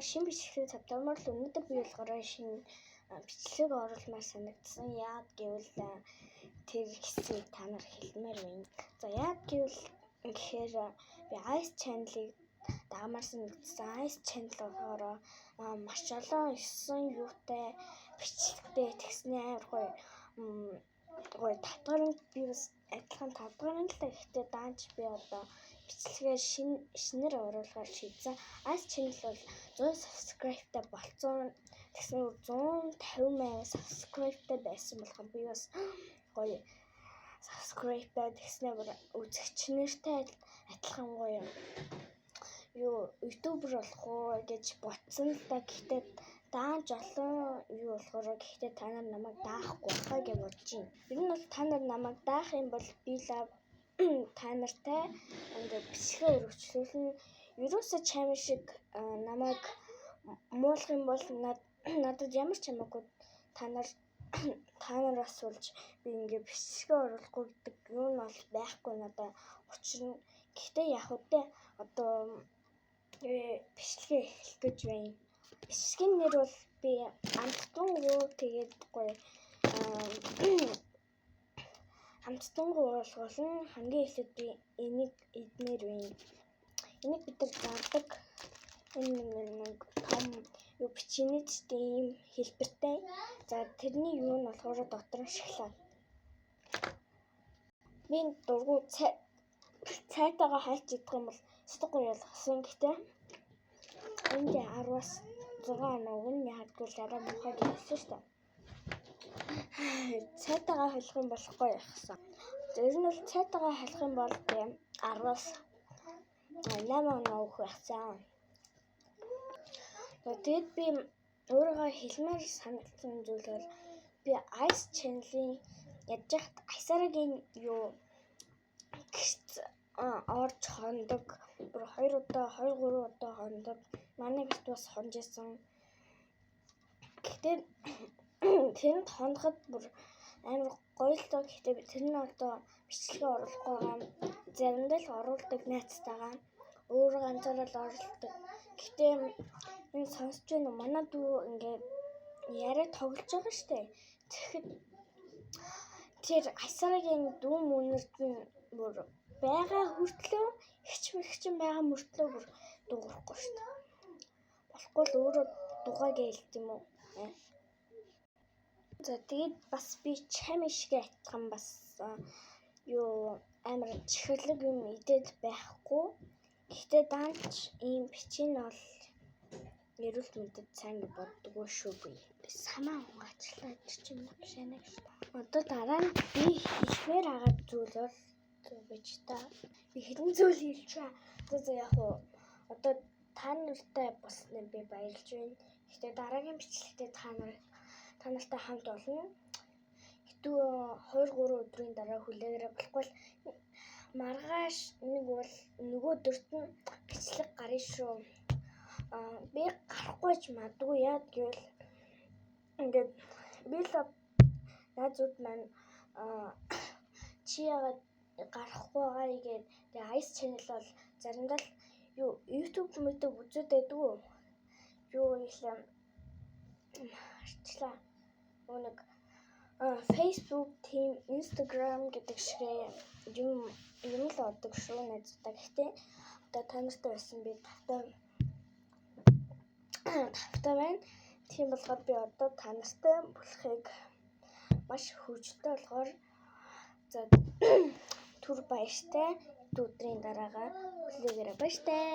Шинэ бичлэгийг тавтамаар л өнөөдөр би болохоор шинэ бичлэг оруулмаар санагдсан. Яагаад гэвэл тэр хэсгийг та нар хэлмээр байна. За яагаад гэвэл гэхээр би Ice Channel-ыг дагмаар санагдсан. Ice Channel болохоор маш олон 9 юутай бичлэгтэй тэгснээ амар гоё татварын би бас адилхан татварын л гэхдээ даанч би одоо бичлэгээ шинээр оруулахаар шийдсэн. Ice Channel бол 100 subscribe-тай болцсон. Тэгсэн 150,000 subscribe-тай байсан болохоор би бас гоё subscribe-тай тэгснээ үзэгч нартай адилхан гоё ютубер болох уу гэж ботсон л да. Гэхдээ даанч олон болохоор гэхдээ та нар намайг даахгүй байхаа гэж бодож байна. Ер нь бол та нар намайг даах юм бол би та нартай ингээд бичлэгээ өргөжлүүлнэ. Ерөөсөө чам шиг намайг муулах юм бол надад ямар ч хамаагүй та нараас болж би ингээд бичлэгээ оруулахгүй гэдэг юу нь бол байхгүй надад учир нь. Гэхдээ яг үедээ одоо бичлэгээ эхлэх гэж байна. Бичлэгийн нэр бол би амттан гоо тэгээд гоё амттан гоо болгосон хамгийн эхлээд би энийг эднэр байна. Энийг бид нар зардаг энэ нэг том бичинэдтэй ийм хэлбэртэй. За тэрний юу нь болохоор дотор нь шоколад. Би дургу цайтайгаа хайж идэх юм бол сэтгэл гоё болгосон. Гэхдээ энд 10-аас 6 оноо өгнө яагаад гэвэл дараа мухаг хэлсэн шүү дээ. Цайтайгаа хэлэх юм болохгүй яхсан. Тэр нь бол цайтайгаа хэлэх юм бол 10-аас 8 оноо өгөх байсан. Тэгээд би өөрийгөө хэлмээр санагдсан зүйл бол би Ice Channel-ийн ядж хат Айсарагийн гэрт орж хондог. Бүр 2 удаа 2-3 удаа хондог. Манай гэрт бас хонжсэн. Гэхдээ тэнд хоноход бүр амар гоё л доо. Гэхдээ тэр нь одоо бичлэгээ оруулахгүй байгаа. Заримдаа л оруулдаг найзтайгаа. Өөрөө ганцаараа л оруулдаг. Гэхдээ энэ сонсож байна уу? Манай дүү ингээд яриа тоглож байгаа штэ. Тэгэхэд тэр Айсарагийн дүү мөнөрд бүр байгаа хүртлөө хичмэгчин байгаа мөртлөө бүр дуурахгүй штэ. Болохгүй л өөрөө дугаа гэлт юм уу? За тэгээд бас би чам ишгээ атхан бас амар чихэрлэг юм идэл байхгүй. Гэхдээ даанч ийм бичин бол эрүүл мэндэд сайн гэж боддгоо шүү би. Самаа унгаачлаад чим шанаг шүү. Одоо дараа нь би хэлмээр байгаа зүйл бол гэж та. Би хэдэн зүйл хэлчихээ. За яг уу одоо та нартай болсноо би баярлж байна. Гэхдээ дараагийн бичлэгтээ та нартай хамт олно. Хэдүү 2-3 өдрийн дараа хүлээгээрэй. Болохгүй маргааш нэг бол нөгөө өдөрт нь бичлэг гарна шүү. Би гарахгүй ч магадгүй яад гэвэл ингээд би л наазууд маань чи яагаад гарахгүй байгаа игээд тэгээ Ice Channel бол заримдаа л YouTube үзээд байдгүй. Хэлээ арчлаа. Нэг Facebook, team, Instagram гэдэг шиг юм л ордог шүү найзуудаа. Гэхдээ одоо та нартай байсан би тавтай байна. Тийм болохоор би одоо та нартай болохыг маш хөвжөлтэй болохоор за түр баяртай өдрийн дараагаа хүлээгээрэй баяртай.